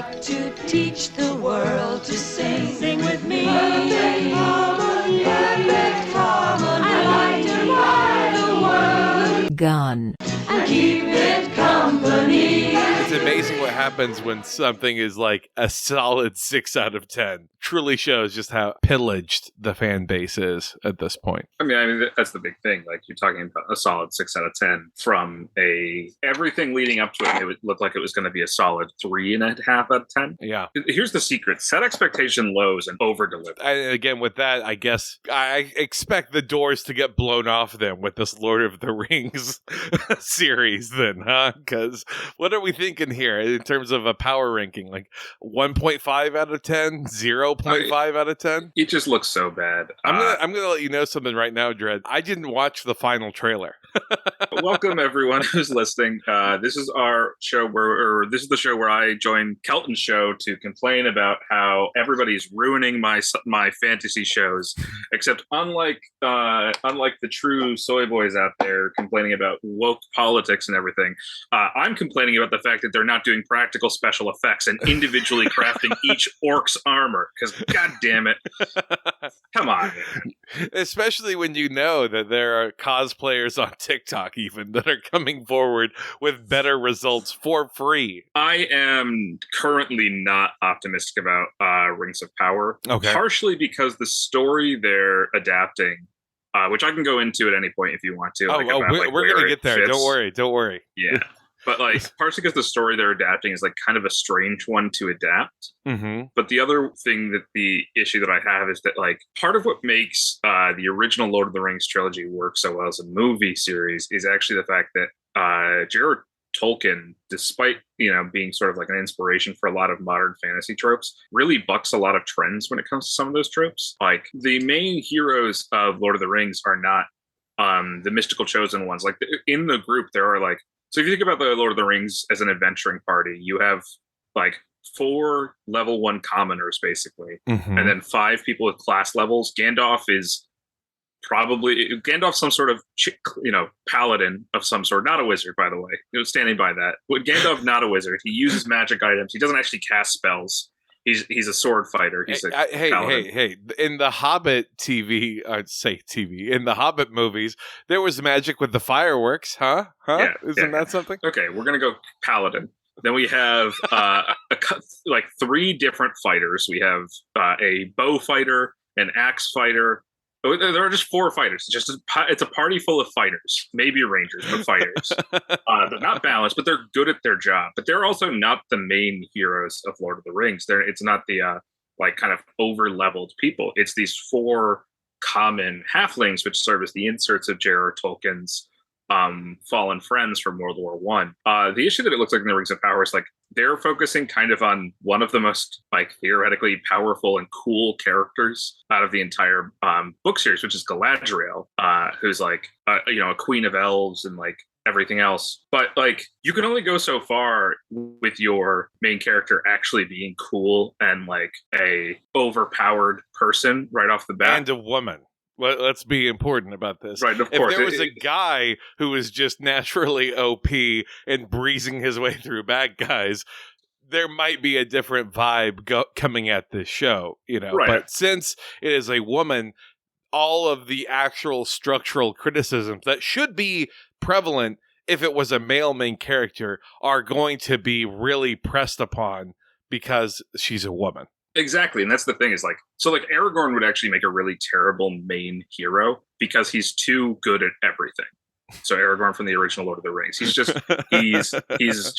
got to teach the world to sing. Sing with me. Perfect harmony. Perfect harmony. I like to ride the world. Gun. And keep it company. It's amazing what happens when something is like a solid 6 out of 10. Truly shows just how pillaged the fan base is at this point. I mean, that's the big thing. Like, you're talking about a solid 6 out of 10 from everything leading up to it. It would look like it was going to be a solid 3.5 out of 10. Yeah. Here's the secret: set expectation lows and over deliver. Again, with that, I guess I expect the doors to get blown off then with this Lord of the Rings series then, huh? Because what are we thinking here in terms of a power ranking? Like 1.5 out of 10, 0.5 out of 10? It just looks so bad. I'm gonna let you know something right now, Dread. I didn't watch the final trailer. Welcome everyone who's listening. This is our show this is the show where I join Kelton's show to complain about how everybody's ruining my fantasy shows. Except unlike the true soy boys out there complaining about woke politics and everything, I'm complaining about the fact that they're not doing practical special effects and individually crafting each orc's armor. Because god damn it, come on, man. Especially when you know that there are cosplayers on TikTok even that are coming forward with better results for free. I am currently not optimistic about Rings of Power. Okay. Partially because the story they're adapting, which I can go into at any point if you want to. We're going to get there. Fits. Don't worry. Yeah. But partially because the story they're adapting is kind of a strange one to adapt. Mm-hmm. But the other thing the issue that I have is that part of what makes the original Lord of the Rings trilogy work so well as a movie series is actually the fact that J.R.R. Tolkien, despite being sort of like an inspiration for a lot of modern fantasy tropes, really bucks a lot of trends when it comes to some of those tropes. Like, the main heroes of Lord of the Rings are not the mystical chosen ones. Like, in the group there are so if you think about the Lord of the Rings as an adventuring party, you have 4 level 1 commoners basically, mm-hmm. and then 5 people with class levels. Gandalf's some sort of paladin of some sort, not a wizard, by the way. Standing by that. But Gandalf, not a wizard. He uses magic items. He doesn't actually cast spells. He's a sword fighter. He's hey! In the Hobbit TV, in the Hobbit movies, there was magic with the fireworks, huh? Yeah, Isn't that something? Okay, we're gonna go paladin. Then we have 3 different fighters. We have a bow fighter, an axe fighter. There are just 4 fighters. It's a party full of fighters, maybe rangers, but fighters. They're not balanced, but they're good at their job. But they're also not the main heroes of Lord of the Rings. It's not the kind of over-leveled people. It's these 4 common halflings, which serve as the inserts of J.R.R. Tolkien's fallen friends from World War One. The issue that it looks like in the Rings of Power is they're focusing kind of on one of the most theoretically powerful and cool characters out of the entire book series, which is Galadriel, who's a queen of elves and everything else. But you can only go so far with your main character actually being cool and a overpowered person right off the bat, and a woman. Let's be important about this. Right, of course. If there was a guy who was just naturally OP and breezing his way through bad guys, there might be a different vibe coming at this show, Right. But since it is a woman, all of the actual structural criticisms that should be prevalent if it was a male main character are going to be really pressed upon because she's a woman. Exactly, and that's the thing is Aragorn would actually make a really terrible main hero because he's too good at everything. So Aragorn from the original Lord of the Rings, he's just he's he's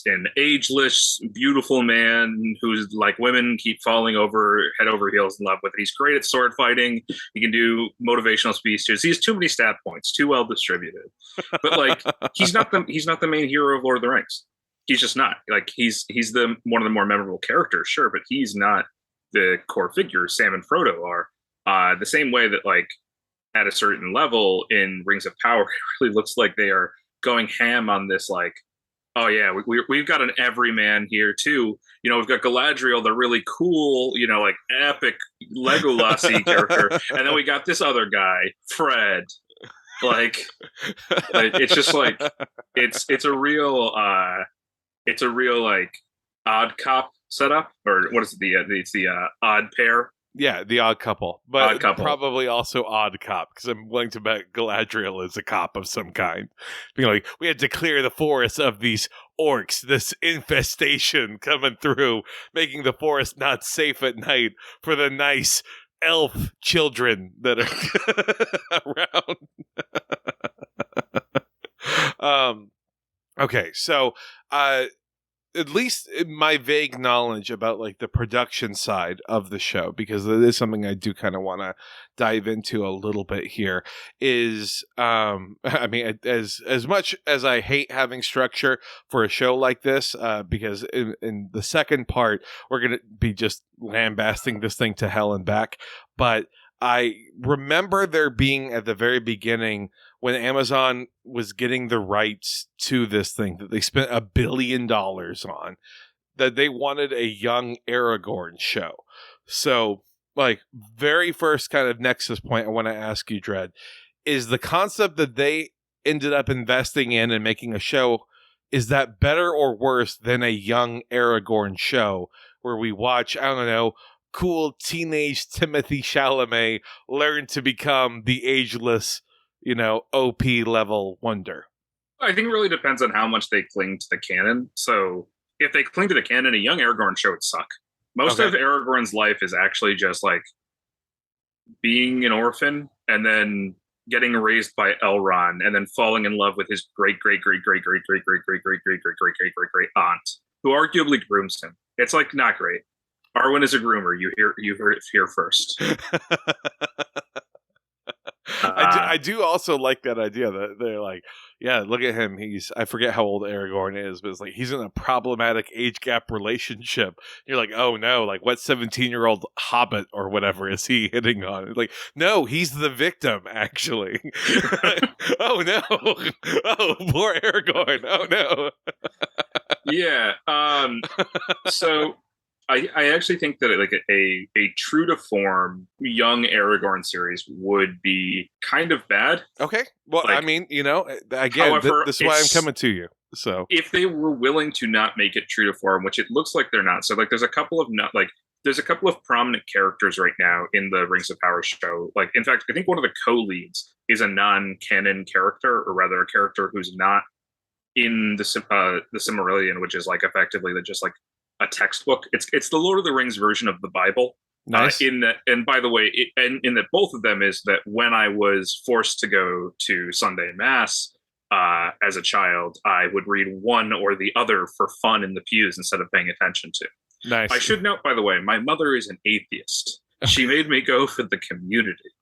an ageless, beautiful man who's women keep falling head over heels in love with. He's great at sword fighting. He can do motivational speeches. He has too many stat points, too well distributed. But he's not the main hero of Lord of the Rings. He's just not. He's one of the more memorable characters, sure, but he's not the core figure. Sam and Frodo are. The same way that at a certain level in Rings of Power, it really looks like they are going ham on this oh yeah, we've got an everyman here too. We've got Galadriel, the really cool, epic Legolas-y character, and then we got this other guy, Fred. It's just it's a real it's a real like odd cop setup, or what is it? It's the odd pair. Yeah, the odd couple, but Odd couple. Probably also odd cop, because I'm willing to bet Galadriel is a cop of some kind. Being like, we had to clear the forest of these orcs, this infestation coming through, making the forest not safe at night for the nice elf children that are around. Okay, so at least in my vague knowledge about like the production side of the show, because it is something I do kind of want to dive into a little bit here, is I mean, as much as I hate having structure for a show like this, because in the second part we're gonna be just lambasting this thing to hell and back, but I remember there being at the very beginning, when Amazon was getting the rights to this thing that they spent $1 billion on, that they wanted a young Aragorn show. So, like, very first kind of nexus point I want to ask you, Dread, is the concept that they ended up investing in and making a show, is that better or worse than a young Aragorn show where we watch, I don't know, cool teenage Timothy Chalamet learn to become the ageless, OP level wonder? I think it really depends on how much they cling to the canon. So if they cling to the canon, a young Aragorn show would suck. Most of Aragorn's life is actually just like being an orphan and then getting raised by Elrond and then falling in love with his great aunt, who arguably grooms him. It's like not great. Arwen is a groomer. You heard it here first. I do also like that idea that they're like, yeah, look at him. I forget how old Aragorn is, but it's like he's in a problematic age gap relationship. You're like, oh no, like what 17-year-old hobbit or whatever is he hitting on? It's like, no, he's the victim, actually. Oh no. Oh, poor Aragorn. Oh no. Yeah. So I actually think that like a true to form young Aragorn series would be kind of bad. Okay. Well, like, I mean, again, however, this is why I'm coming to you. So if they were willing to not make it true to form, which it looks like they're not. So like there's a couple of prominent characters right now in the Rings of Power show. Like, in fact, I think one of the co-leads is a non-canon character, or rather a character who's not in the Silmarillion, which is like effectively just like a textbook. It's the Lord of the Rings version of the Bible. Nice. In that, and by the way, in that both of them is that when I was forced to go to Sunday Mass as a child, I would read one or the other for fun in the pews instead of paying attention to. Nice. I should note, by the way, my mother is an atheist. She made me go for the community.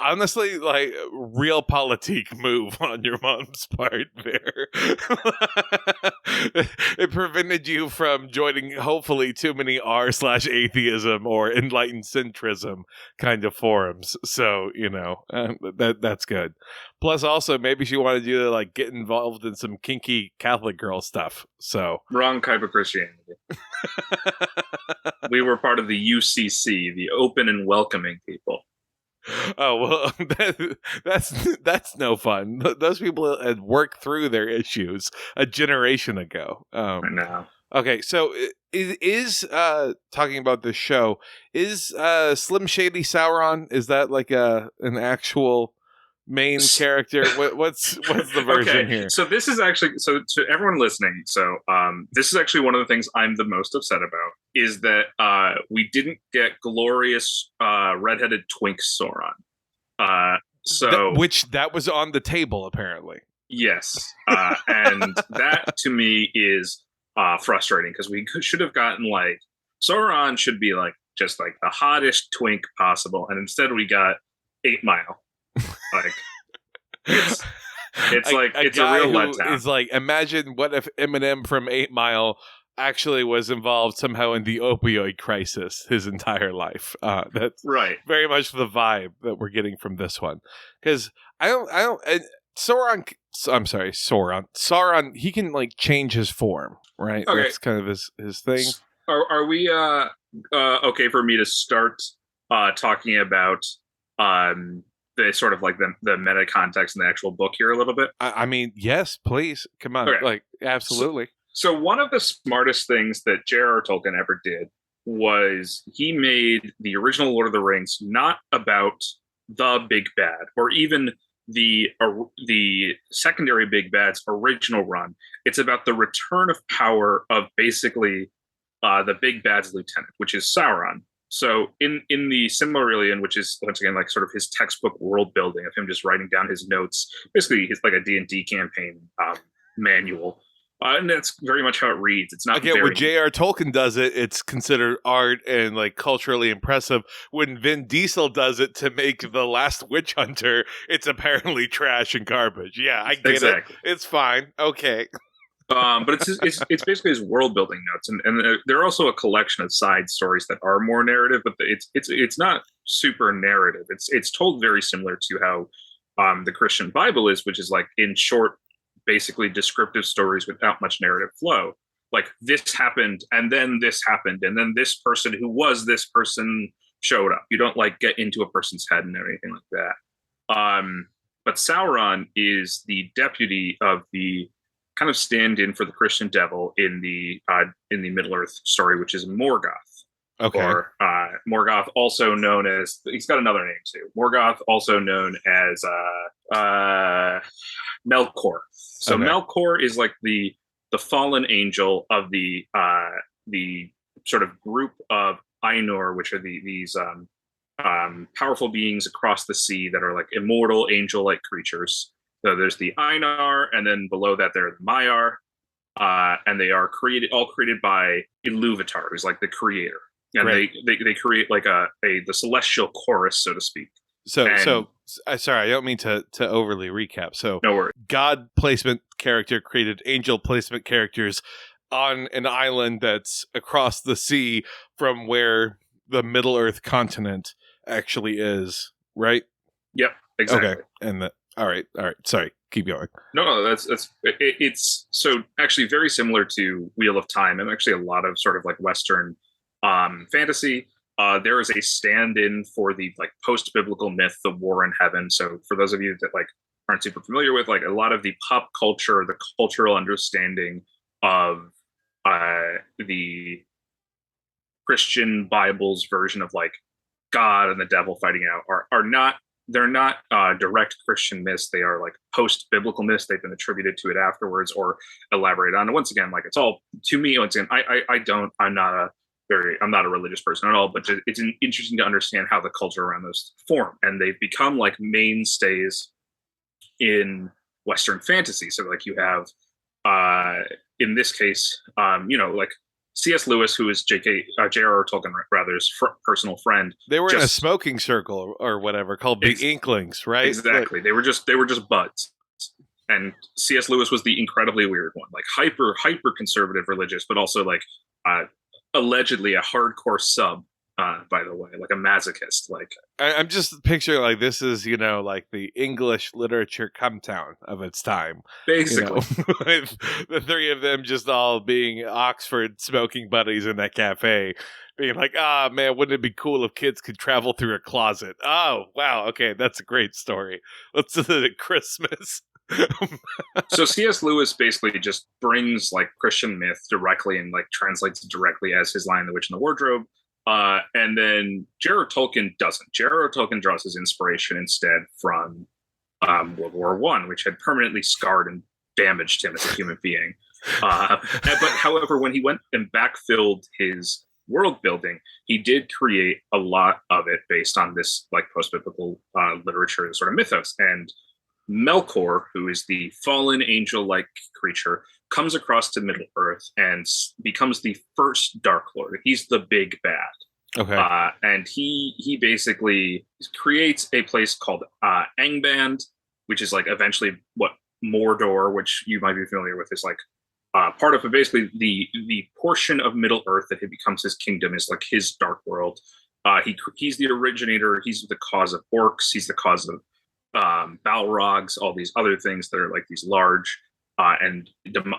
Honestly, like, real politique move on your mom's part there. It prevented you from joining, hopefully, too many r/atheism or enlightened centrism kind of forums. So, that's good. Plus, also, maybe she wanted you to, like, get involved in some kinky Catholic girl stuff. So wrong type of Christianity. We were part of the UCC, the open and welcoming people. Oh, well, that's no fun. Those people had worked through their issues a generation ago. I know. Okay, so is talking about this show, is Slim Shady Sauron, is that like an actual main character? What's the version here? So this is actually, so to everyone listening, so this is actually one of the things I'm the most upset about, is that we didn't get glorious redheaded twink Sauron. Which that was on the table, apparently. Yes. And that to me is frustrating, because we should have gotten like, Sauron should be like just like the hottest twink possible, and instead we got 8 Mile. Like it's like it's a real letdown. It's like, imagine what if Eminem from 8 Mile actually was involved somehow in the opioid crisis his entire life. That's right. Very much the vibe that we're getting from this one. Because Sauron, he can like change his form, right? Okay. That's kind of his thing. Are we okay for me to start talking about the sort of like the meta context in the actual book here a little bit? I mean, yes, please. Come on. Okay. Like, absolutely. So one of the smartest things that J.R.R. Tolkien ever did was he made the original Lord of the Rings not about the big bad or even the secondary big bad's original run. It's about the return of power of basically the big bad's lieutenant, which is Sauron. So in the Silmarillion, which is once again like sort of his textbook world building of him just writing down his notes, basically it's like a D&D campaign manual. And that's very much how it reads. It's not when J.R. Tolkien does it, it's considered art and like culturally impressive. When Vin Diesel does it to make The Last Witch Hunter, it's apparently trash and garbage. Yeah, I get it. It's fine. Okay. But it's basically his world building notes, and there are also a collection of side stories that are more narrative, but it's not super narrative. It's told very similar to how the Christian Bible is, which is like in short, basically descriptive stories without much narrative flow. Like this happened, and then this happened, and then this person who was this person showed up. You don't like get into a person's head and anything like that. But Sauron is the deputy of the kind of stand-in for the Christian devil in the Middle Earth story, which is Morgoth. Okay. Or Morgoth, also known as, he's got another name too. Morgoth, also known as Melkor. So Melkor is like the fallen angel of the sort of group of Ainur, which are these powerful beings across the sea that are like immortal angel-like creatures. So there's the Einar, and then below that there are the Maiar, and they are all created by Iluvatar, who's like the creator, and they create like the celestial chorus, so to speak. So sorry, I don't mean to overly recap. So no worries. God placement character created angel placement characters on an island that's across the sea from where the Middle Earth continent actually is, right? Yep, exactly. Okay, and all right. Sorry, keep going. No, it's so actually very similar to Wheel of Time, and actually a lot of sort of like Western fantasy. There is a stand-in for the like post-biblical myth, the war in heaven. So for those of you that like aren't super familiar with, like a lot of the pop culture, the cultural understanding of the Christian Bible's version of like God and the devil fighting out they're not direct Christian myths. They are like post-biblical myths. They've been attributed to it afterwards or elaborated on. And once again, like it's all, to me, once again, I'm not a religious person at all, but it's interesting to understand how the culture around those form. And they've become like mainstays in Western fantasy. So like you have, in this case, like C.S. Lewis, who is J.R.R. Tolkien rather's personal friend. They were in a smoking circle or whatever called the Inklings, right? Exactly. They were just buds. And C.S. Lewis was the incredibly weird one, like hyper conservative religious, but also like allegedly a hardcore sub. By the way, like a masochist. Like I'm just picturing like this is like the English literature come town of its time, basically. With the three of them just all being Oxford smoking buddies in that cafe, being like, man, wouldn't it be cool if kids could travel through a closet? Oh wow, okay, that's a great story. Let's do it at Christmas. So C.S. Lewis basically just brings like Christian myth directly and like translates it directly as his Lion, the Witch, and the Wardrobe. And then J.R.R. Tolkien doesn't. J.R.R. Tolkien draws his inspiration instead from World War I, which had permanently scarred and damaged him as a human being. But however, when he went and backfilled his world building, he did create a lot of it based on this like post-biblical literature, sort of mythos. And Melkor, who is the fallen angel-like creature, comes across to Middle Earth and becomes the first Dark Lord. He's the big bad. Okay. And he basically creates a place called Angband, which is like eventually what Mordor, which you might be familiar with, is like part of it. Basically, the portion of Middle Earth that he becomes his kingdom is like his dark world. He's the originator. He's the cause of orcs. He's the cause of Balrogs, all these other things that are like these large and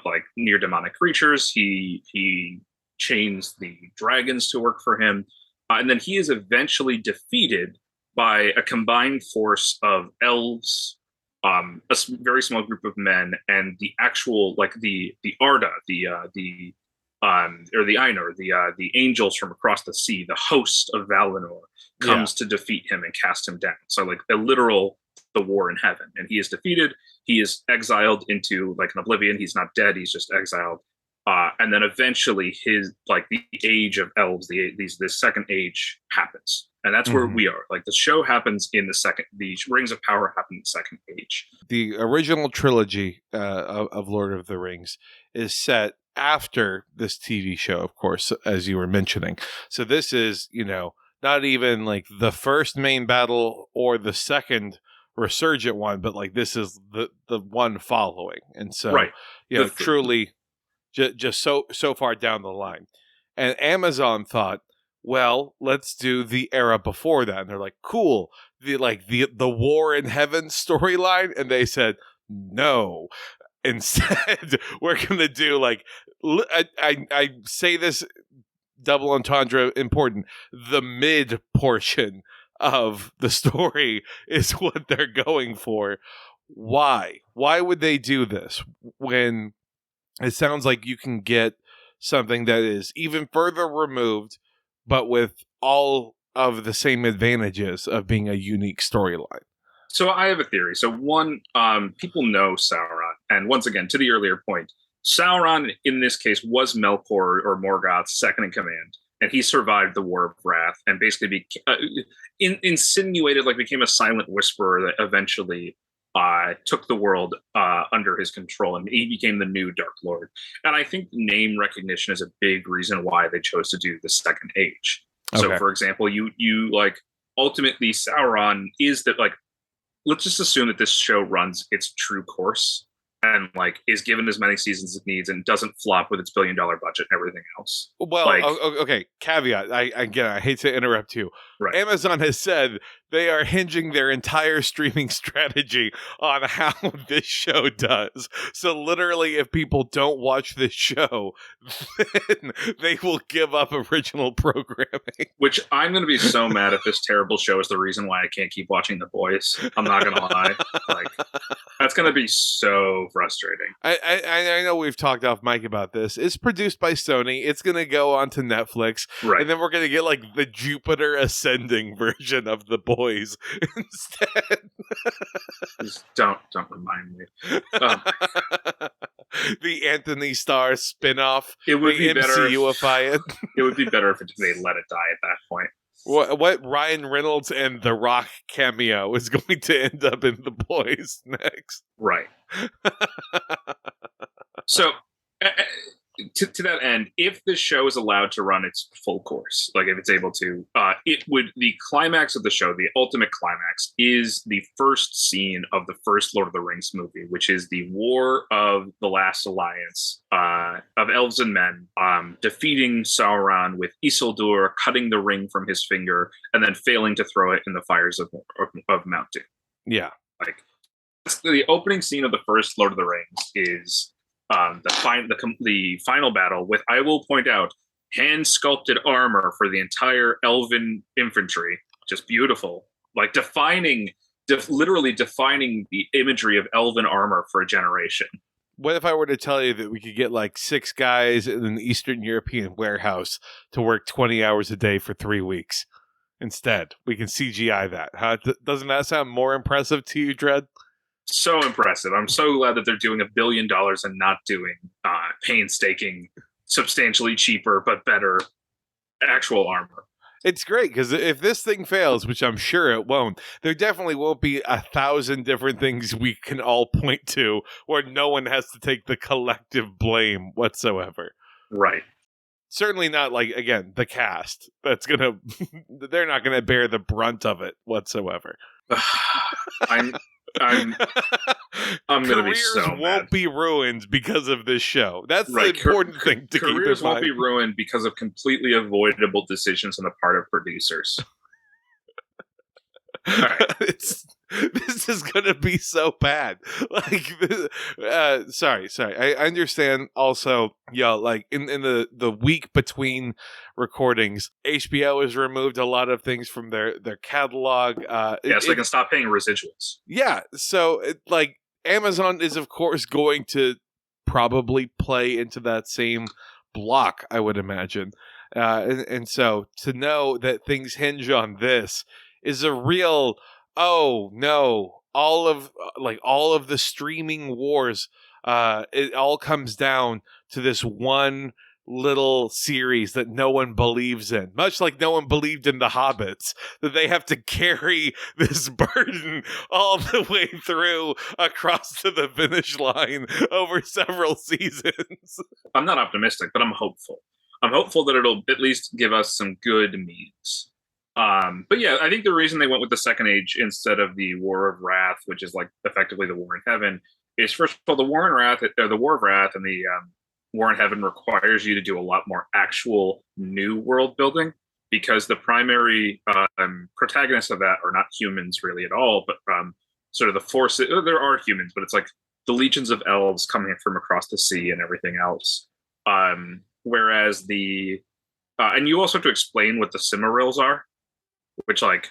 like near demonic creatures. He chains the dragons to work for him, and then he is eventually defeated by a combined force of elves, very small group of men, and the actual like the Arda, or the Ainur, the angels from across the sea, the host of Valinor, comes to defeat him and cast him down. So like a literal the war in heaven, and he is defeated. He is exiled into like an oblivion. He's not dead. He's just exiled. And then eventually his like the age of elves, this second age happens. And that's where we are. Like the show happens in the Rings of Power happen in the second age. The original trilogy of Lord of the Rings is set after this TV show, of course, as you were mentioning. So this is, not even like the first main battle or the second resurgent one, but like this is the one following. And so, truly just so far down the line. And Amazon thought, well, let's do the era before that. And they're like, cool. The war in heaven storyline. And they said, no. Instead, we're going to do like, I say this double entendre important. The mid portion of the story is what they're going for. Why? Why would they do this when it sounds like you can get something that is even further removed, but with all of the same advantages of being a unique storyline? So I have a theory. So one, people know Sauron. And once again, to the earlier point, Sauron in this case was Melkor or Morgoth's second in command. And he survived the War of Wrath and basically insinuated, like became a silent whisperer that eventually took the world under his control, and he became the new Dark Lord. And I think name recognition is a big reason why they chose to do the second age. Okay. So, for example, you like ultimately Sauron is that like, let's just assume that this show runs its true course and like is given as many seasons as it needs and doesn't flop with its $1 billion budget and everything else. Well, like, okay. Caveat. I hate to interrupt you. Right. Amazon has said they are hinging their entire streaming strategy on how this show does. So literally, if people don't watch this show, then they will give up original programming. Which I'm going to be so mad if this terrible show is the reason why I can't keep watching The Boys. I'm not going to lie. Like, that's going to be so frustrating. I know we've talked off mic about this. It's produced by Sony. It's going to go onto Netflix. Right. And then we're going to get like the Jupiter Ascending version of The Boys instead. Just don't remind me. The Anthony Starr spinoff. It would be better. MCUify it. It would be better if they let it die at that point. What Ryan Reynolds and The Rock cameo is going to end up in The Boys next. Right. So, to that end, if this show is allowed to run its full course, like if it's able to, the climax of the show, the ultimate climax, is the first scene of the first Lord of the Rings movie, which is the War of the Last Alliance of elves and men, defeating Sauron with Isildur cutting the ring from his finger and then failing to throw it in the fires of Mount Doom. Yeah. Like, the opening scene of the first Lord of the Rings is the final battle with, I will point out, hand sculpted armor for the entire elven infantry. Just beautiful. Like literally defining the imagery of elven armor for a generation. What if I were to tell you that we could get like 6 guys in an Eastern European warehouse to work 20 hours a day for 3 weeks? Instead, we can CGI that. Huh? Doesn't that sound more impressive to you, Dread? So impressive. I'm so glad that they're doing $1 billion and not doing painstaking, substantially cheaper, but better actual armor. It's great because if this thing fails, which I'm sure it won't, there definitely won't be 1,000 different things we can all point to where no one has to take the collective blame whatsoever. Right. Certainly not like, again, the cast. They're not going to bear the brunt of it whatsoever. I'm going to be so mad. Careers won't be ruined because of this show. That's right. The important thing to keep in mind. Careers won't be ruined because of completely avoidable decisions on the part of producers. All right. This is gonna be so bad. Like, sorry. I understand. Also, like in the week between recordings, HBO has removed a lot of things from their catalog. So they can stop paying residuals. Yeah, so like Amazon is of course going to probably play into that same block, I would imagine. And so to know that things hinge on this is a real, oh no, all of the streaming wars, it all comes down to this one little series that no one believes in, much like no one believed in the Hobbits, that they have to carry this burden all the way through across to the finish line over several seasons. I'm not optimistic, but I'm hopeful. I'm hopeful that it'll at least give us some good memes. But yeah, I think the reason they went with the Second Age instead of the War of Wrath, which is like effectively the War in Heaven, is first of all, the War of Wrath and the War in Heaven requires you to do a lot more actual new world building, because the primary protagonists of that are not humans really at all, but sort of the forces. There are humans, but it's like the legions of elves coming from across the sea and everything else. Whereas and you also have to explain what the Cimmerils are, which like.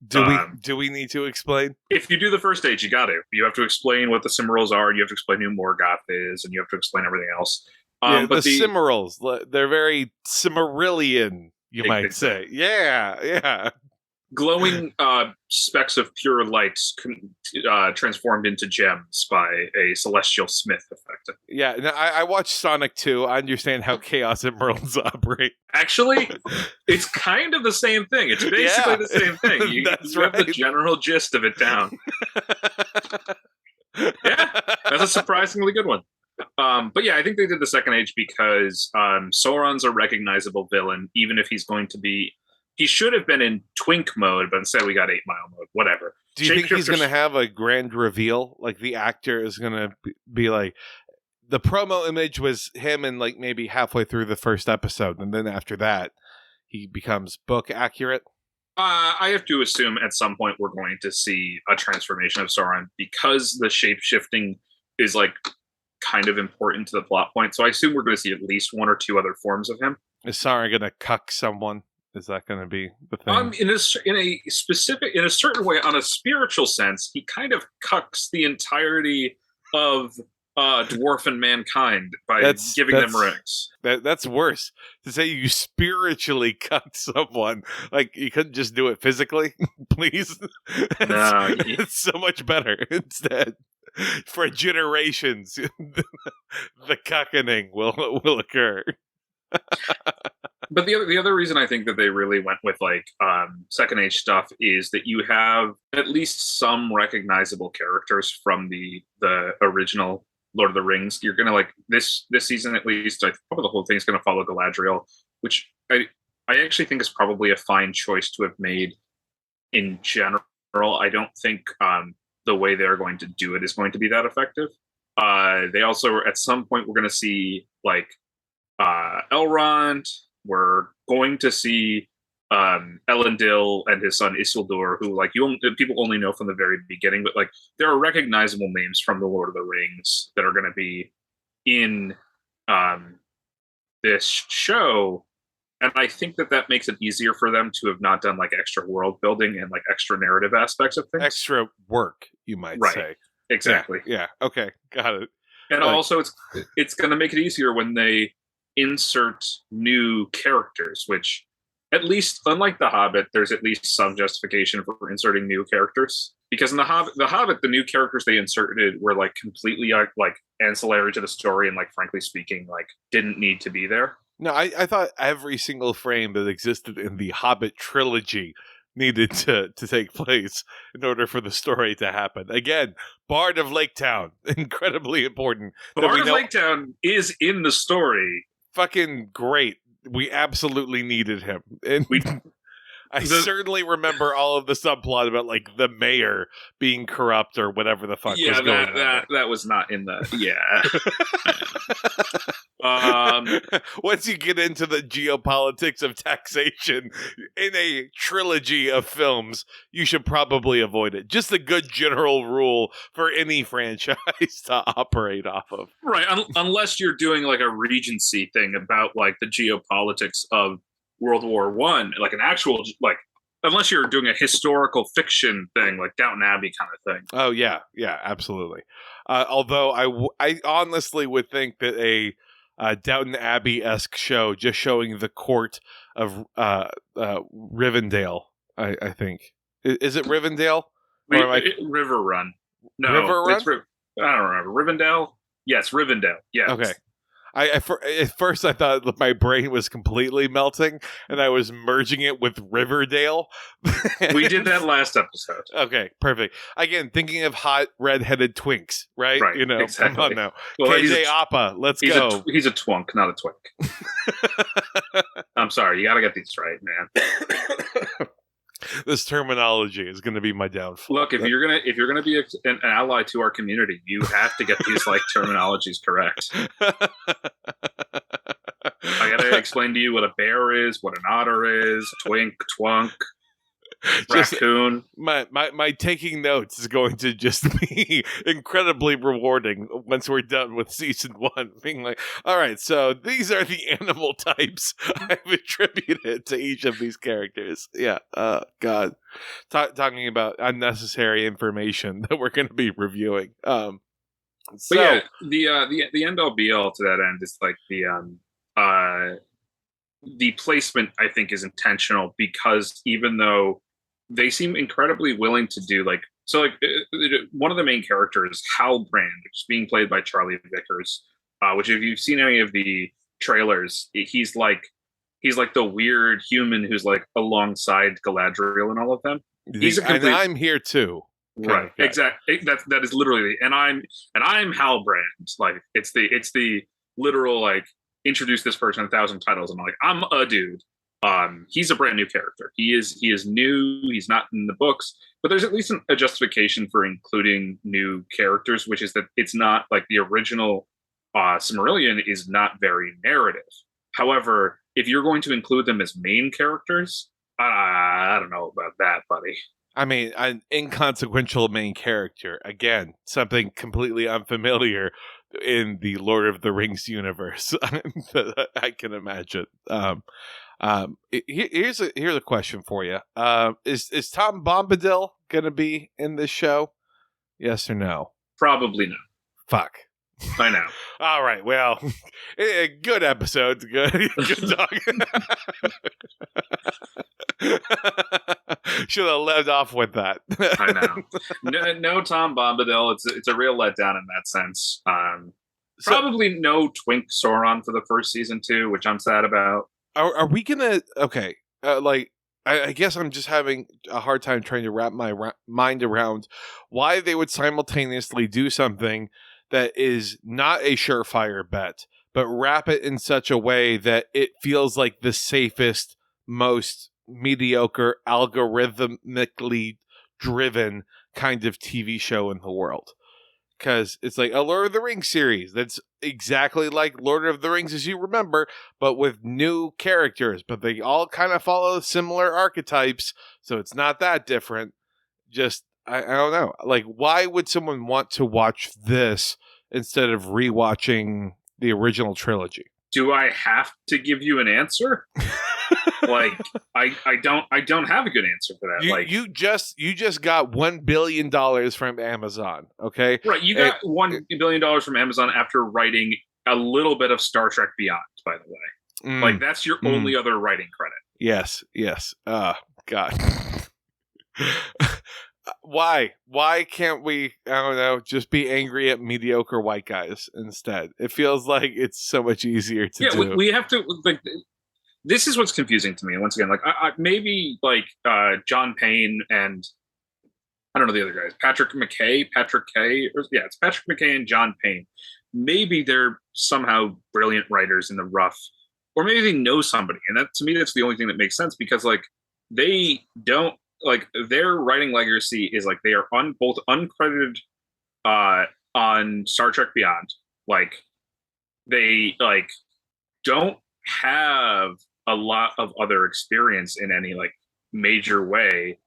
Do we need to explain? If you do the first stage, you got to. You have to explain what the Cimmerils are, and you have to explain who Morgoth is, and you have to explain everything else. But the Cimmerils, they're very Cimmerillian, you might say. Yeah. Glowing specks of pure light transformed into gems by a celestial smith, effectively. Yeah, now, I watched Sonic 2. I understand how Chaos Emeralds operate. Actually, it's kind of the same thing. It's basically the same thing. You have the general gist of it down. Yeah, that's a surprisingly good one. But yeah, I think they did the Second Age because Sauron's a recognizable villain, even if he's going to be... He should have been in twink mode, but instead we got 8 Mile mode, whatever. Do you think he's going to have a grand reveal? Like the actor is going to be like... The promo image was him and like maybe halfway through the first episode, and then after that, he becomes book accurate? I have to assume at some point we're going to see a transformation of Sauron, because the shape-shifting is like kind of important to the plot point. So I assume we're going to see at least 1 or 2 other forms of him. Is Sauron going to cuck someone? Is that going to be the thing? In a certain way, on a spiritual sense, he kind of cucks the entirety of dwarf and mankind by giving them rings. That's worse. To say you spiritually cucked someone, like you couldn't just do it physically, please. It's so much better instead. For generations, the cuckening will occur. But the other reason I think that they really went with like Second Age stuff is that you have at least some recognizable characters from the original Lord of the Rings. You're gonna like this season at least. I think probably the whole thing is gonna follow Galadriel, which I actually think is probably a fine choice to have made in general. I don't think the way they're going to do it is going to be that effective. They also at some point we're gonna see like Elrond. We're going to see Elendil and his son Isildur, who like people only know from the very beginning, but like there are recognizable names from the Lord of the Rings that are going to be in this show, and I think that makes it easier for them to have not done like extra world building and like extra narrative aspects of things. Extra work, you might say. Exactly. Yeah. Okay. Got it. And also, it's going to make it easier when they insert new characters, which at least unlike the Hobbit, there's at least some justification for inserting new characters, because in the Hobbit, the new characters they inserted were like completely like ancillary to the story and like frankly speaking like didn't need to be there. No, I thought every single frame that existed in the Hobbit trilogy needed to take place in order for the story to happen. Again, Bard of Lake Town, incredibly important. Bard of Lake Town is in the story. Fucking great. We absolutely needed him. And I certainly remember all of the subplot about like the mayor being corrupt or whatever the fuck was going on. That was not in the Once you get into the geopolitics of taxation in a trilogy of films, you should probably avoid it. Just a good general rule for any franchise to operate off of. Right, unless you're doing like a Regency thing about like the geopolitics of World War One, like an actual like. Unless you're doing a historical fiction thing, like Downton Abbey kind of thing. Oh yeah, absolutely. Although I honestly would think that a Downton Abbey-esque show just showing the court of Rivendell, I think. Is it Rivendell? River Run. No, River Run? I don't remember. Rivendell? Yes, Rivendell. Yes. Okay. At first, I thought my brain was completely melting, and I was merging it with Riverdale. We did that last episode. Okay, perfect. Again, thinking of hot redheaded twinks, right? Right, you know, exactly. Come on now. Well, KJ Appa, let's go. He's a twunk, not a twink. I'm sorry, you got to get these right, man. This terminology is going to be my downfall. Look, if you're gonna be an ally to our community, you have to get these like terminologies correct. I gotta explain to you what a bear is, what an otter is, twink, twunk, raccoon. My taking notes is going to just be incredibly rewarding once we're done with season 1. Being like, all right, so these are the animal types I've attributed to each of these characters. Yeah, God, talking about unnecessary information that we're going to be reviewing. But yeah, the end all be all to that end is like the placement I think is intentional, because even though they seem incredibly willing to do one of the main characters, Halbrand, which is being played by Charlie Vickers, which if you've seen any of the trailers, he's like the weird human who's like alongside Galadriel and all of them. And I'm here too. Right. Exactly. That is literally, and I'm Halbrand. Like it's the literal like introduce this person 1,000 titles. And I'm like, I'm a dude. He's a brand new character. He is new. He's not in the books, but there's at least a justification for including new characters, which is that it's not like the original Silmarillion is not very narrative. However, if you're going to include them as main characters, I don't know about that, buddy. I mean, an inconsequential main character. Again, something completely unfamiliar in the Lord of the Rings universe that I can imagine. Here's a question for you. Is Tom Bombadil gonna be in this show? Yes or no? Probably no. Fuck. I know. All right. Well, good episode. Good talk. Should have led off with that. I know. No Tom Bombadil. It's a real letdown in that sense. Probably no Twink Sauron for the first season too, which I'm sad about. Are we gonna? Okay. I guess I'm just having a hard time trying to wrap my mind around why they would simultaneously do something that is not a surefire bet, but wrap it in such a way that it feels like the safest, most mediocre, algorithmically driven kind of TV show in the world. Because it's like a Lord of the Rings series that's exactly like Lord of the Rings as you remember, but with new characters. But they all kind of follow similar archetypes, so it's not that different. Just, I don't know. Like, why would someone want to watch this instead of rewatching the original trilogy? Do I have to give you an answer? Like, I don't have a good answer for that. You just got $1 billion from Amazon, okay? Right, you got $1 billion from Amazon after writing a little bit of Star Trek Beyond, by the way. Like, that's your only other writing credit. Yes. God. Why can't we, I don't know, just be angry at mediocre white guys instead? It feels like it's so much easier to do. We have to, like, this is what's confusing to me. Once again, like, maybe, like, John Payne and, I don't know the other guys, Patrick McKay, it's Patrick McKay and John Payne. Maybe they're somehow brilliant writers in the rough, or maybe they know somebody. And that, to me, that's the only thing that makes sense, because, like, they don't like their writing legacy is like they are on both uncredited on Star Trek Beyond. Like they like don't have a lot of other experience in any like major way,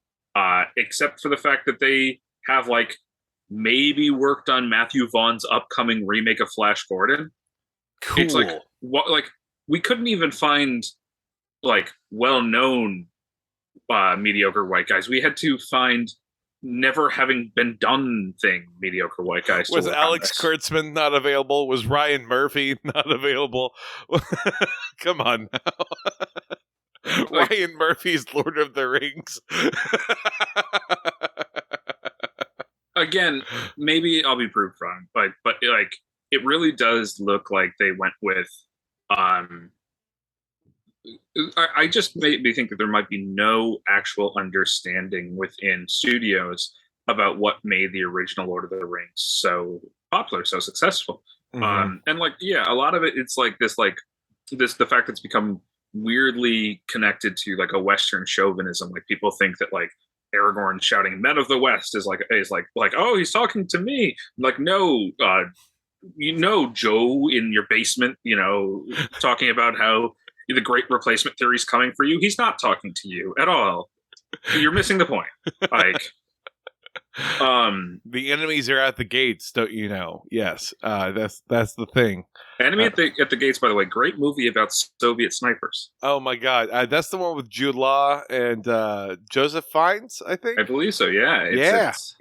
except for the fact that they have like maybe worked on Matthew Vaughn's upcoming remake of Flash Gordon. Cool. It's like what like we couldn't even find like well-known mediocre white guys. We had to find never having been done thing mediocre white guys. Was Alex Kurtzman not available? Was Ryan Murphy not available? Come on now. Like, Ryan Murphy's Lord of the Rings. Again, maybe I'll be proved wrong, but like it really does look like they went with I just made me think that there might be no actual understanding within studios about what made the original Lord of the Rings so popular, so successful. Mm-hmm. And like, yeah, a lot of it, it's like this, the fact that it's become weirdly connected to like a Western chauvinism. Like people think that like Aragorn shouting "Men of the West" is like, oh, he's talking to me. Like, no, Joe in your basement, talking about how the great replacement theory is coming for you. He's not talking to you at all. You're missing the point. Like, the enemies are at the gates, don't you know? Yes, that's the thing. Enemy at the Gates, by the way, great movie about Soviet snipers. Oh my god, that's the one with Jude Law and Joseph Fiennes, I think. I believe so. Yeah, it's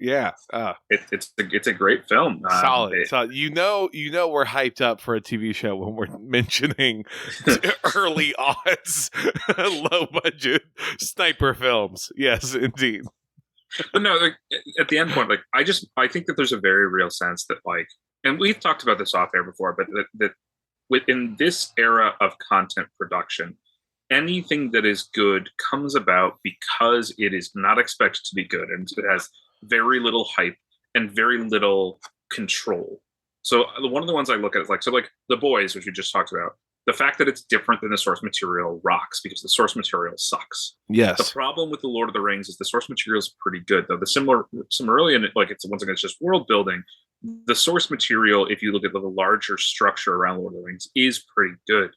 a great film. Solid. So you know we're hyped up for a TV show when we're mentioning early odds, low budget sniper films. Yes, indeed. But no, like, at the end point, like I think that there's a very real sense that like, and we've talked about this off air before, but that within this era of content production, anything that is good comes about because it is not expected to be good, and it has very little hype and very little control. So one of the ones I look at is like The Boys, which we just talked about. The fact that it's different than the source material rocks because the source material sucks. Yes. The problem with the Lord of the Rings is the source material is pretty good, though. The Silmarillion, like it's once again, it's just world building. The source material, if you look at the larger structure around Lord of the Rings, is pretty good.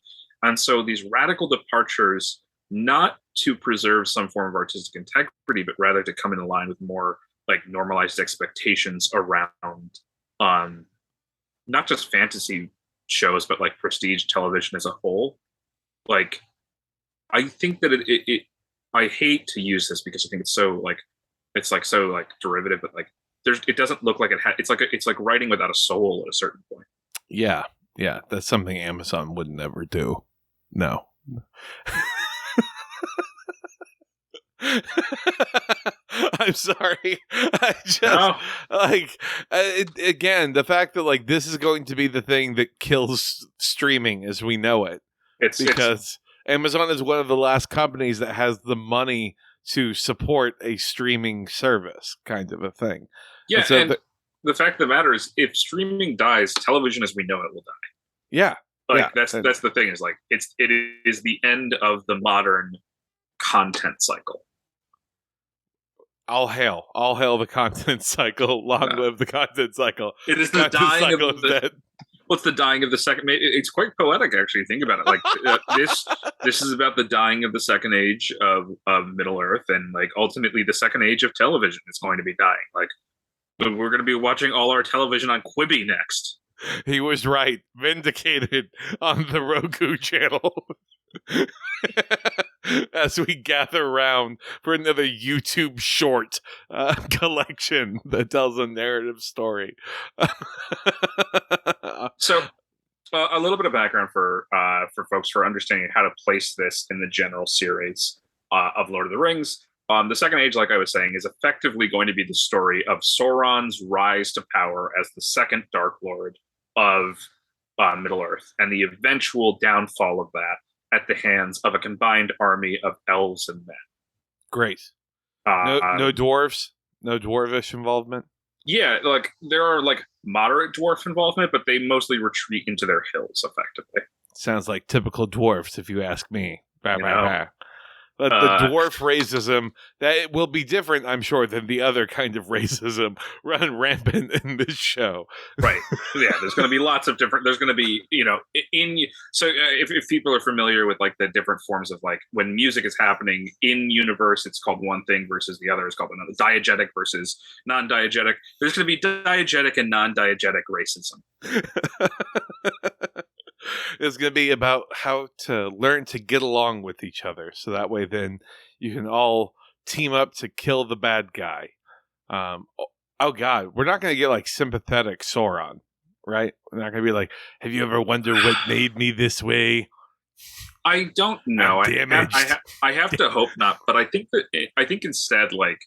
And so these radical departures, not to preserve some form of artistic integrity, but rather to come in line with more like normalized expectations around not just fantasy shows, but like prestige television as a whole. Like, I think that it I hate to use this because I think it's so derivative, but like it doesn't look like it's like writing without a soul at a certain point. Yeah, that's something Amazon would never do. No. I'm sorry. I just again, the fact that like this is going to be the thing that kills streaming as we know it. It's because Amazon is one of the last companies that has the money to support a streaming service, kind of a thing. Yeah, and, so the fact of the matter is, if streaming dies, television as we know it will die. Yeah, that's the thing. Is like it is the end of the modern content cycle. All hail the content cycle. Long live the content cycle. It is the dying of the. What's the dying of the second? It's quite poetic, actually. Think about it. Like this is about the dying of the second age of Middle Earth, and like ultimately the second age of television is going to be dying. Like we're going to be watching all our television on Quibi next. He was right. Vindicated on the Roku channel. As we gather around for another YouTube short collection that tells a narrative story. So, a little bit of background for folks for understanding how to place this in the general series of Lord of the Rings. The Second Age, like I was saying, is effectively going to be the story of Sauron's rise to power as the second Dark Lord of Middle Earth, and the eventual downfall of that at the hands of a combined army of elves and men. Great. No dwarves? No dwarvish involvement? Yeah, like there are like moderate dwarf involvement, but they mostly retreat into their hills effectively. Sounds like typical dwarves, if you ask me. But the dwarf racism, that it will be different, I'm sure, than the other kind of racism running rampant in this show. Right. Yeah, there's going to be lots of different, there's going to be, if people are familiar with like the different forms of like when music is happening in universe, it's called one thing versus the other is called another, diegetic versus non-diegetic. There's going to be diegetic and non-diegetic racism. It's going to be about how to learn to get along with each other. So that way then you can all team up to kill the bad guy. Oh God, we're not going to get like sympathetic Sauron, right? We're not going to be like, have you ever wondered what made me this way? I don't know. I have to hope not, but I think instead, like,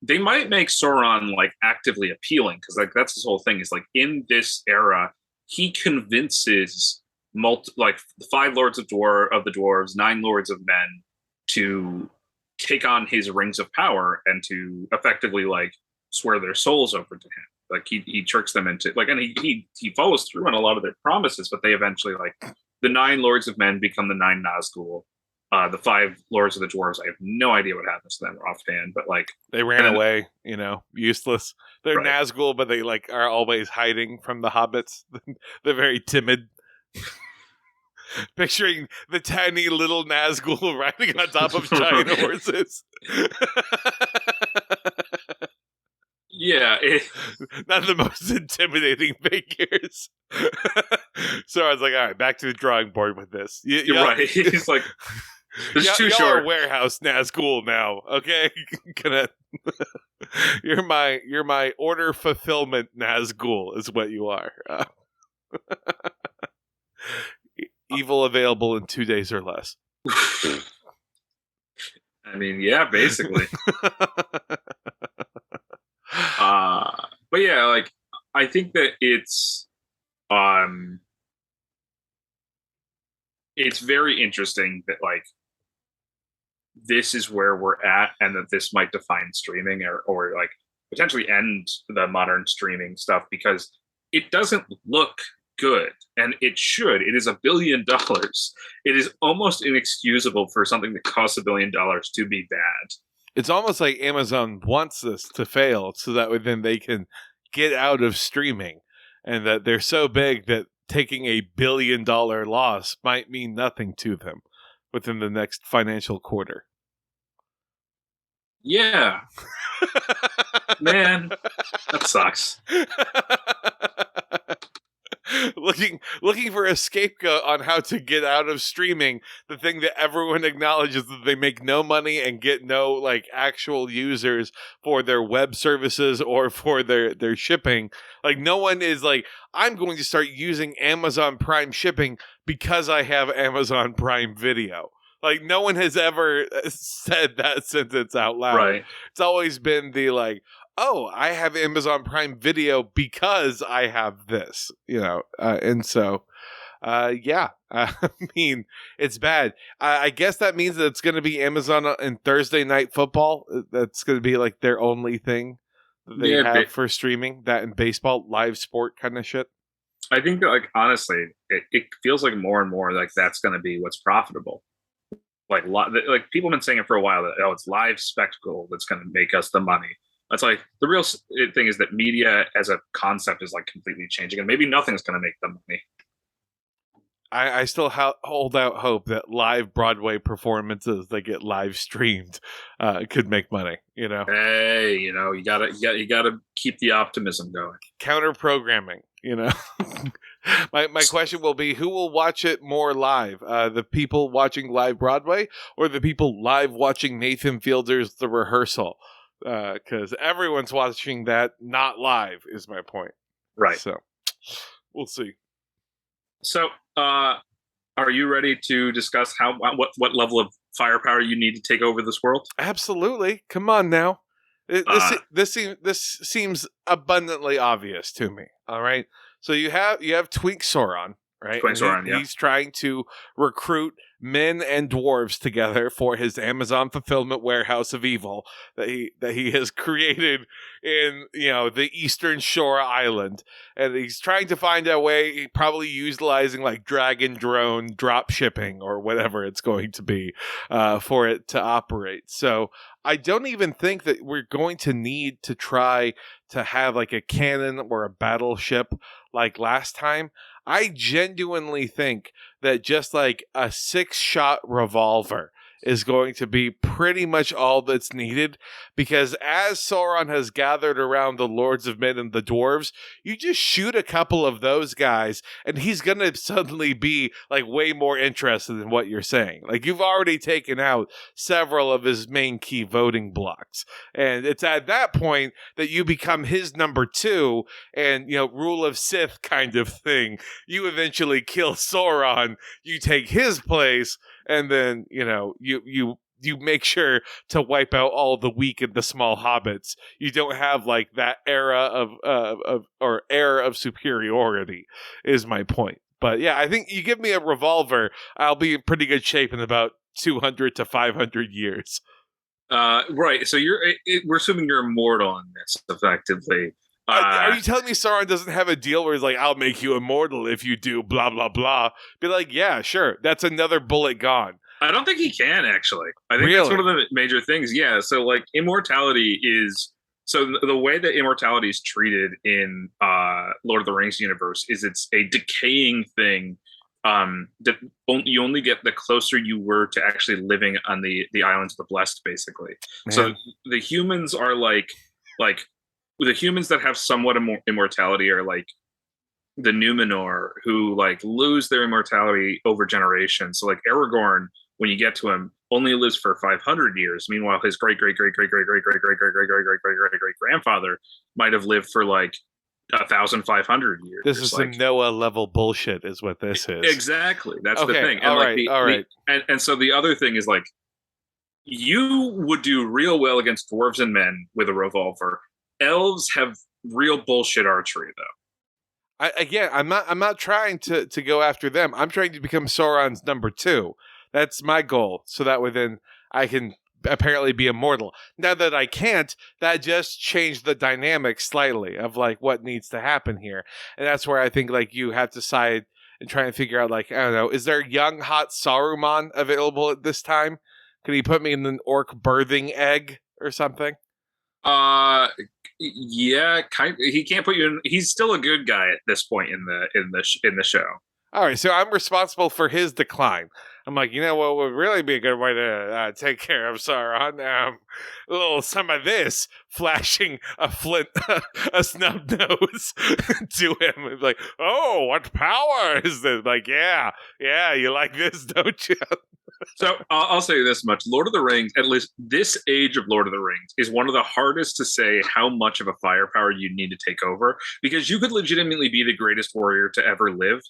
they might make Sauron like actively appealing because like that's his whole thing is like in this era he convinces like 5 lords of the dwarves, 9 lords of men to take on his rings of power and to effectively like swear their souls over to him. Like he tricks them into like, and he follows through on a lot of their promises, but they eventually like the 9 lords of men become the 9 Nazgul. The 5 lords of the dwarves, I have no idea what happens to them offhand, but like they ran away, useless. They're right. Nazgul, but they like are always hiding from the hobbits. They're very timid. Picturing the tiny little Nazgul riding on top of giant horses. Yeah, not the most intimidating figures. So I was like, all right, back to the drawing board with this. You're right. He's like, it's too short. You're a warehouse Nazgul now, okay? You're my order fulfillment Nazgul is what you are. Evil available in 2 days or less. I mean, yeah, basically. But yeah, like I think that it's very interesting that like this is where we're at, and that this might define streaming or like potentially end the modern streaming stuff because it doesn't look good, and it should. It is $1 billion. It is almost inexcusable for something that costs $1 billion to be bad. It's almost like Amazon wants this to fail so that then they can get out of streaming, and that they're so big that taking $1 billion loss might mean nothing to them within the next financial quarter. Yeah. Man, that sucks. Looking for a scapegoat on how to get out of streaming, the thing that everyone acknowledges that they make no money and get no like actual users for their web services or for their shipping. Like no one is like, I'm going to start using Amazon Prime shipping because I have Amazon Prime Video. Like no one has ever said that sentence out loud. Right. It's always been the like, oh, I have Amazon Prime Video because I have this, and so, yeah, I mean, it's bad. I guess that means that it's going to be Amazon and Thursday Night Football. That's going to be like their only thing that they have for streaming, that and baseball, live sport kind of shit. I think that, like, honestly, it feels like more and more like that's going to be what's profitable. Like people have been saying it for a while that, it's live spectacle that's going to make us the money. That's like the real thing is that media as a concept is like completely changing, and maybe nothing's going to make them money. I still hold out hope that live Broadway performances that get live streamed could make money. Hey, you gotta keep the optimism going. Counter programming. My question will be: who will watch it more live? The people watching live Broadway, or the people live watching Nathan Fielder's The Rehearsal? Because everyone's watching that not live is my point. Right. So we'll see. So are you ready to discuss what level of firepower you need to take over this world? Absolutely. Come on now. This seems abundantly obvious to me. All right. So you have Twink Sauron, right? Queen Sauron, yeah. He's trying to recruit men and dwarves together for his Amazon fulfillment warehouse of evil that he has created in, the Eastern Shore Island. And he's trying to find a way, probably utilizing like dragon drone drop shipping or whatever it's going to be for it to operate. So I don't even think that we're going to need to try to have like a cannon or a battleship like last time. I genuinely think that just like a 6-shot revolver is going to be pretty much all that's needed, because as Sauron has gathered around the Lords of Men and the dwarves, you just shoot a couple of those guys and he's going to suddenly be like way more interested in what you're saying. Like, you've already taken out several of his main key voting blocks, and it's at that point that you become his number 2 and, rule of Sith kind of thing. You eventually kill Sauron, you take his place, and then, you make sure to wipe out all the weak and the small hobbits. You don't have like that era of superiority, is my point. But yeah, I think you give me a revolver, I'll be in pretty good shape in about 200 to 500 years. Right. So we're assuming you're immortal in this, effectively. Are you telling me Sauron doesn't have a deal where he's like, I'll make you immortal if you do blah, blah, blah? Be like, yeah, sure. That's another bullet gone. I don't think he can, actually. I think that's one of the major things. Yeah. So like immortality is... So the way that immortality is treated in Lord of the Rings universe is it's a decaying thing that you only get the closer you were to actually living on the Islands of the Blessed, basically. Man. So the humans are like the humans that have somewhat immortality are like the Numenor, who like lose their immortality over generations. So like Aragorn, when you get to him, only lives for 500 years. Meanwhile, his great grandfather might have lived for like 1,500 years. This is some Noah level bullshit, is what this is. Exactly, that's the thing. And all right. And so the other thing is like, you would do real well against dwarves and men with a revolver. Elves have real bullshit archery, though. I'm not trying to go after them. I'm trying to become Sauron's number 2. That's my goal. So that way then I can apparently be immortal. Now that I can't, that just changed the dynamic slightly of like what needs to happen here. And that's where I think like you have to decide and try and figure out like, I don't know, is there young hot Saruman available at this time? Could he put me in an orc birthing egg or something? Yeah, he can't put you in. He's still a good guy at this point in the show. All right, so I'm responsible for his decline. I'm like, what would really be a good way to take care of Sauron? A little some of this, flashing a flint, a snub nose to him. It's like, oh, what power is this? Like, yeah, you like this, don't you? So I'll say this much. Lord of the Rings, at least this age of Lord of the Rings, is one of the hardest to say how much of a firepower you need to take over, because you could legitimately be the greatest warrior to ever live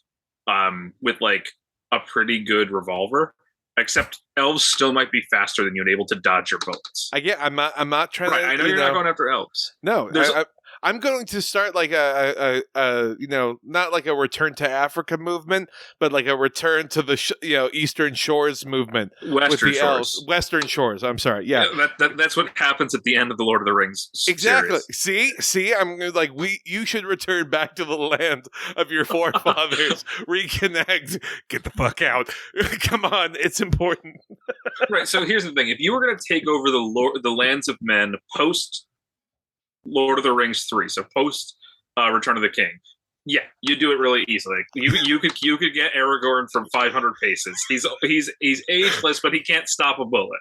with like a pretty good revolver, except elves still might be faster than you and able to dodge your bullets. I'm not trying to... I know you're not going after elves. No, I'm going to start like a not like a return to Africa movement, but like a return to the Eastern Shores movement. Western Shores. I'm sorry. Yeah, that's what happens at the end of the Lord of the Rings. Exactly. Series. See, I'm like you should return back to the land of your forefathers, reconnect, get the fuck out. Come on, it's important. Right. So here's the thing: if you were going to take over the lands of men post Lord of the Rings 3, so post Return of the King, yeah, you do it really easily. You could get Aragorn from 500 paces. He's ageless, but he can't stop a bullet.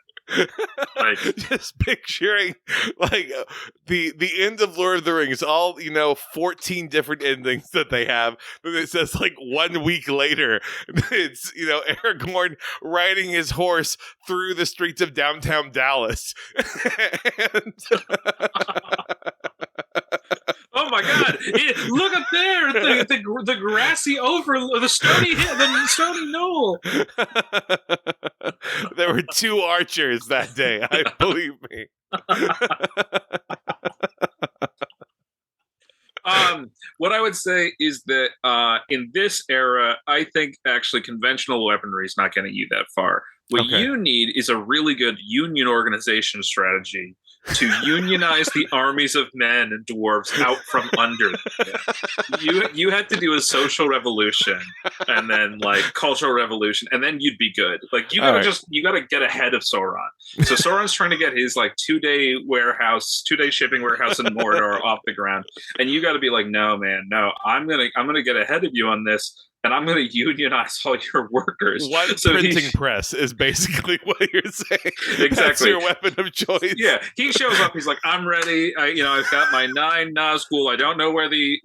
Like, just picturing like the end of Lord of the Rings, all 14 different endings that they have. Then it says like 1 week later, it's Aragorn riding his horse through the streets of downtown Dallas. And oh my God! Look up there, the grassy the stony knoll. There were 2 archers that day. Believe me. What I would say is that in this era, I think actually conventional weaponry is not getting you that far. What you need is a really good union organization strategy to unionize the armies of men and dwarves out from under them. You had to do a social revolution and then like cultural revolution, and then you'd be good. Like you gotta get ahead of Sauron. So Sauron's trying to get his like 2-day shipping warehouse in Mordor off the ground, and you got to be like, no, man, no, I'm gonna get ahead of you on this. And I'm going to unionize all your workers. One printing press is basically what you're saying. Exactly. That's your weapon of choice. Yeah. He shows up. He's like, I'm ready. I've got my 9 Nazgul. I don't know where these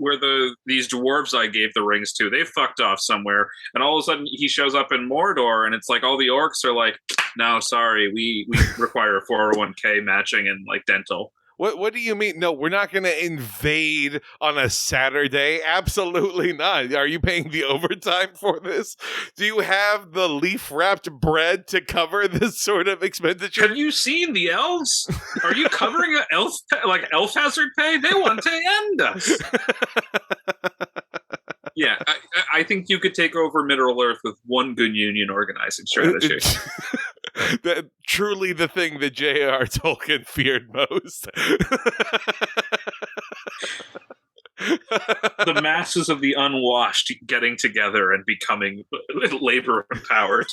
dwarves I gave the rings to. They fucked off somewhere. And all of a sudden he shows up in Mordor, and it's like all the orcs are like, no, sorry, we require a 401k matching and like dental. What do you mean? No, we're not going to invade on a Saturday. Absolutely not. Are you paying the overtime for this? Do you have the leaf-wrapped bread to cover this sort of expenditure? Have you seen the elves? Are you covering elf hazard pay? They want to end us. Yeah, I think you could take over Middle Earth with one good union organizing strategy. Truly the thing that J.R. Tolkien feared most. The masses of the unwashed getting together and becoming labor empowered.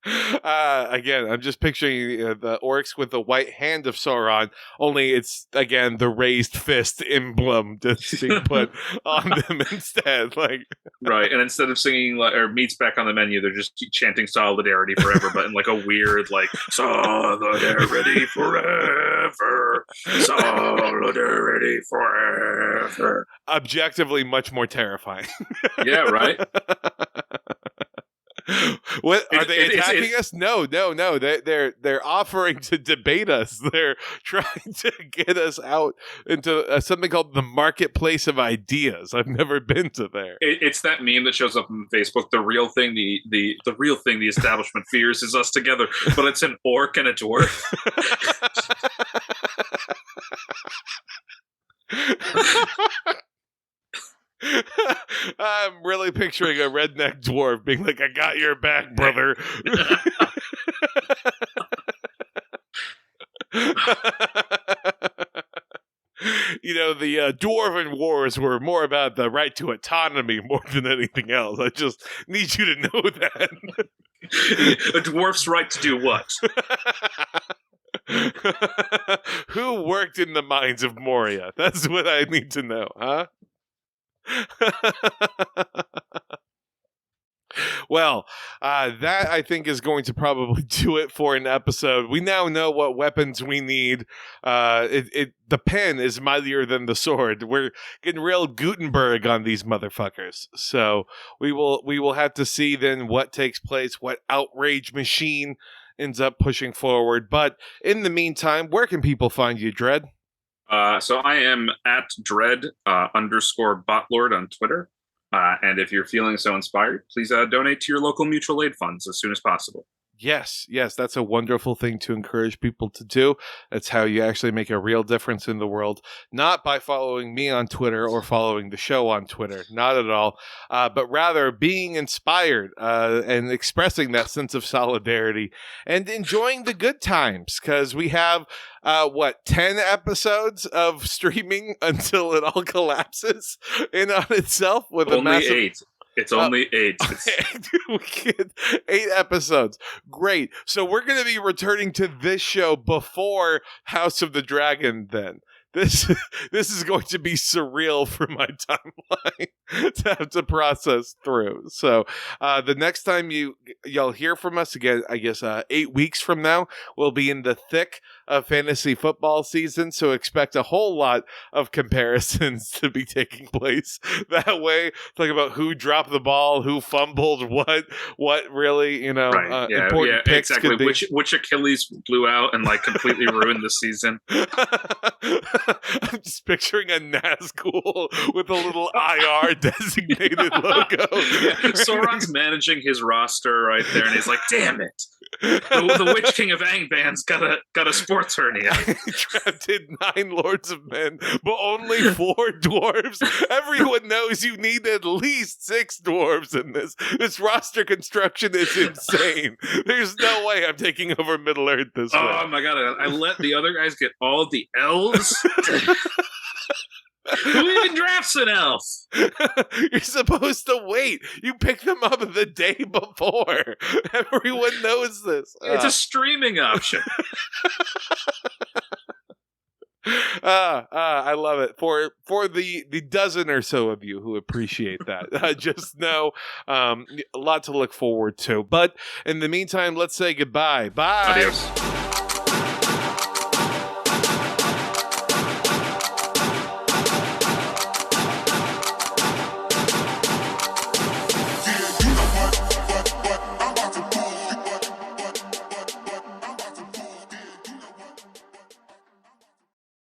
Again, I'm just picturing the orcs with the white hand of Sauron, only it's, again, the raised fist emblem that's being put on them instead. Right, and instead of singing or meat's back on the menu, they're just chanting solidarity forever, but in like a weird, solidarity forever, solidarity forever. Objectively much more terrifying. Yeah, right? What are they attacking us? No. They're offering to debate us. They're trying to get us out into something called the marketplace of ideas. I've never been to there. It's that meme that shows up on Facebook. The real thing, the real thing, the establishment fears is us together, but it's an orc and a dwarf. I'm really picturing a redneck dwarf being like, I got your back, brother. The Dwarven Wars were more about the right to autonomy more than anything else. I just need you to know that. A dwarf's right to do what? Who worked in the mines of Moria? That's what I need to know, huh? Well, that I think is going to probably do it for an episode. We now know what weapons we need. The pen is mightier than the sword. We're getting real Gutenberg on these motherfuckers. So we will have to see then what takes place, what outrage machine ends up pushing forward. But in the meantime, where can people find you, Dread? So I am at Dread _botlord on Twitter. And if you're feeling so inspired, please donate to your local mutual aid funds as soon as possible. Yes, that's a wonderful thing to encourage people to do. That's how you actually make a real difference in the world. Not by following me on Twitter or following the show on Twitter. Not at all. But rather being inspired and expressing that sense of solidarity and enjoying the good times. Because we have, 10 episodes of streaming until it all collapses in on itself with only a massive... 8. It's only 8. We get 8 episodes. Great. So we're going to be returning to this show before House of the Dragon then. This is going to be surreal for my timeline to have to process through. So the next time y'all hear from us again, I guess 8 weeks from now, we'll be in the thick of fantasy football season. So expect a whole lot of comparisons to be taking place that way. Talk about who dropped the ball, who fumbled, what really, right. important picks. Exactly. Which Achilles blew out and completely ruined the season. I'm just picturing a Nazgul with a little IR designated logo. Yeah, Sauron's managing his roster right there, and he's like, damn it. The Witch King of Angband's got a sports hernia. Trapped in 9 Lords of Men, but only 4 dwarves. Everyone knows you need at least 6 dwarves in this. This roster construction is insane. There's no way I'm taking over Middle Earth this way. Oh my god, I let the other guys get all of the elves? Who even drafts an elf? You're supposed to wait. You pick them up the day before. Everyone knows this. It's a streaming option. I love it. For the dozen or so of you who appreciate that, just know a lot to look forward to. But in the meantime, let's say goodbye. Bye. Adios.